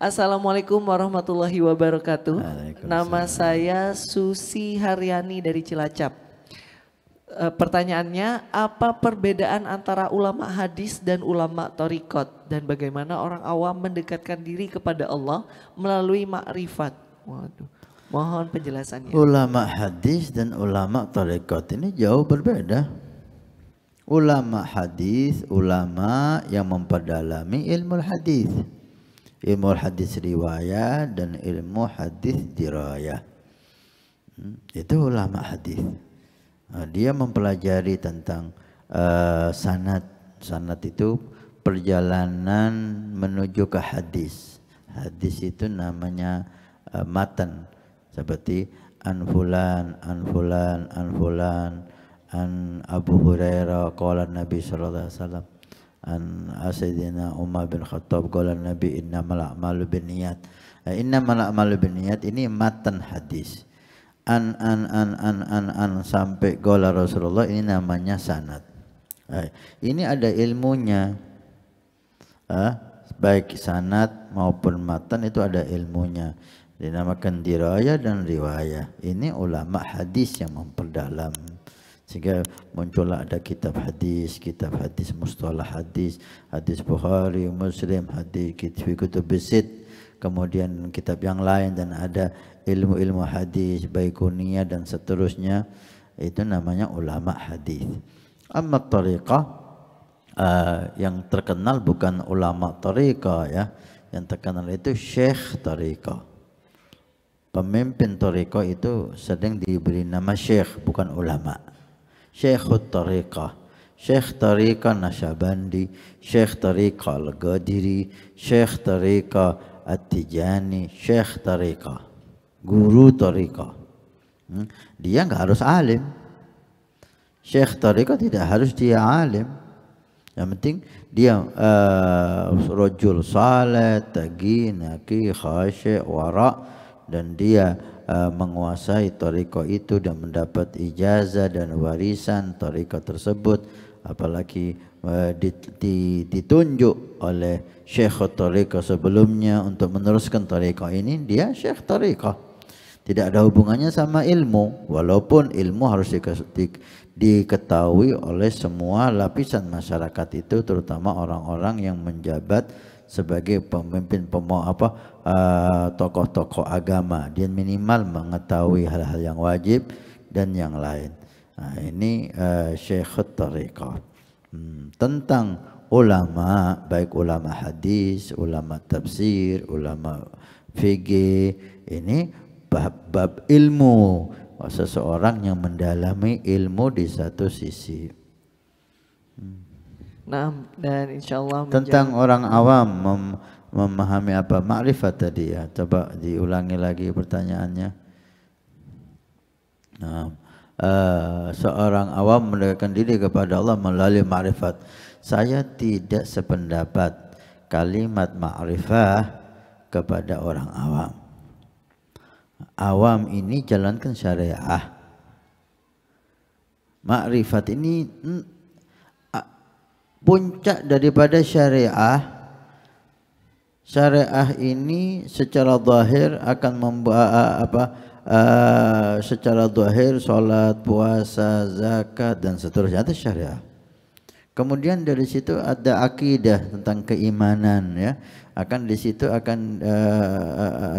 Assalamualaikum warahmatullahi wabarakatuh. Nama Waalaikumsalam. saya Susi Haryani dari Cilacap. Pertanyaannya, apa perbedaan antara ulama hadis dan ulama thariqat dan bagaimana orang awam mendekatkan diri kepada Allah melalui makrifat? Waduh, mohon penjelasannya. Ulama hadis dan ulama thariqat ini jauh berbeda. Ulama hadis, ulama yang memperdalami ilmu hadis. Ilmu hadis riwayah dan ilmu hadis dirayah. Itu ulama hadis. Dia mempelajari tentang sanad. Sanad itu perjalanan menuju ke hadis. Hadis itu namanya matan. Seperti an fulan, an fulan, an fulan, an Abu Hurairah qala Nabi sallallahu alaihi wasallam, an Sayyidina Umar bin Khattab qala Nabi innamal a'malu binniyat. Innamal a'malu binniyat ini matan hadis. An sampai qala Rasulullah ini namanya sanad. Ini ada ilmunya. Baik sanad maupun matan itu ada ilmunya. Dinamakan dirayah dan riwayah. Ini ulama hadis yang memperdalam. Sehingga muncullah ada kitab hadis mustalah hadis, hadis Bukhari, Muslim, hadis kutub bisit, kemudian kitab yang lain, dan ada ilmu-ilmu hadis, Baiquniyah dan seterusnya. Itu namanya ulama hadis. Amma thariqah, yang terkenal bukan ulama thariqah ya, yang terkenal itu syekh thariqah. Pemimpin thariqah itu sedang diberi nama syekh, bukan ulama. Syekhut thariqah, Syekh Tariqah Nasyabandi, Syekh Tariqah Al-Qadiri, Syekh Tariqah At-Tijani, Syekh Tariqah, guru Tariqah. Dia enggak harus alim. Syekh Tariqah tidak harus dia alim. Yang penting dia rajul saleh, taqi, naqi, khasyi', wara', dan dia menguasai thariqah itu dan mendapat ijazah dan warisan thariqah tersebut, apalagi ditunjuk oleh syekh thariqah sebelumnya untuk meneruskan thariqah ini, dia syekh thariqah. Tidak ada hubungannya sama ilmu, walaupun ilmu harus diketahui oleh semua lapisan masyarakat itu, terutama orang-orang yang menjabat sebagai pemimpin tokoh-tokoh agama. Dia minimal mengetahui hal-hal yang wajib dan yang lain. Nah, ini Syekhut Thariqah. Tentang ulama, baik ulama hadis, ulama tafsir, ulama fikih, ini bab-bab ilmu, seseorang yang mendalami ilmu di satu sisi. Nah, dan insyaallah tentang orang awam memahami apa makrifat tadi ya, coba diulangi lagi pertanyaannya. Nah, seorang awam mendekatkan diri kepada Allah melalui makrifat. Saya tidak sependapat kalimat makrifah kepada orang awam. Awam ini jalankan syariah. Makrifat ini puncak daripada syariah. Syariah ini secara zahir akan secara zahir salat, puasa, zakat dan seterusnya, itu syariah. Kemudian dari situ ada akidah tentang keimanan ya. Di situ akan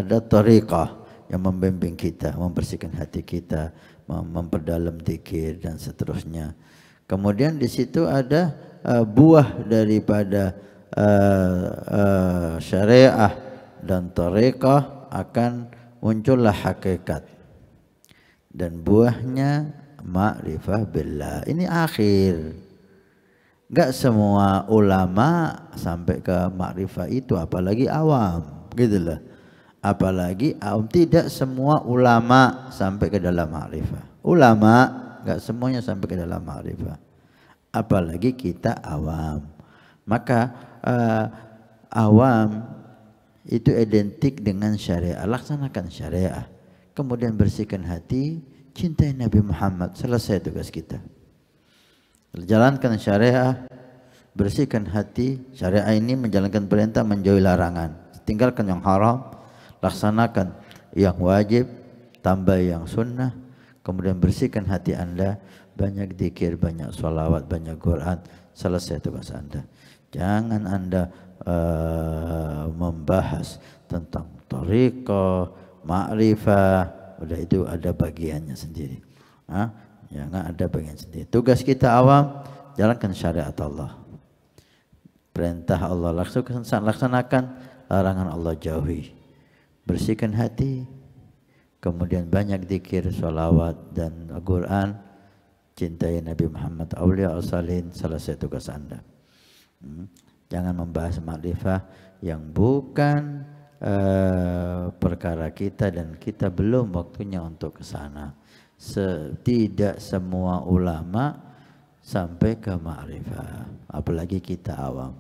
ada thariqah yang membimbing kita, membersihkan hati kita, memperdalam zikir dan seterusnya. Kemudian di situ ada buah daripada syariah dan thariqah, akan muncullah hakikat dan buahnya ma'rifah billah. Ini akhir. Enggak semua ulama sampai ke ma'rifah itu, apalagi awam, gitulah. Apalagi awam, tidak semua ulama sampai ke dalam ma'rifah. Ulama enggak semuanya sampai ke dalam ma'rifah, apalagi kita awam. Maka awam itu identik dengan syariah, laksanakan syariah, kemudian bersihkan hati, cintai Nabi Muhammad, selesai tugas kita. Jalankan syariah, bersihkan hati. Syariah ini menjalankan perintah, menjauhi larangan. tinggalkan yang haram, laksanakan yang wajib, tambah yang sunnah, kemudian bersihkan hati Anda, banyak zikir, banyak sholawat, banyak Quran, selesai tugas Anda. Jangan Anda membahas tentang thariqah, ma'rifah, udah itu ada bagiannya sendiri. Jangan ada bagian sendiri. Tugas kita awam, jalankan syariat Allah. Perintah Allah laksanakan, larangan Allah jauhi. Bersihkan hati, kemudian banyak zikir, sholawat dan Al-Quran, cintai Nabi Muhammad, awliya as-salihin, selesai tugas Anda. Jangan membahas makrifah yang bukan perkara kita dan kita belum waktunya untuk ke sana. Tidak semua ulama sampai ke makrifah, apalagi kita awam.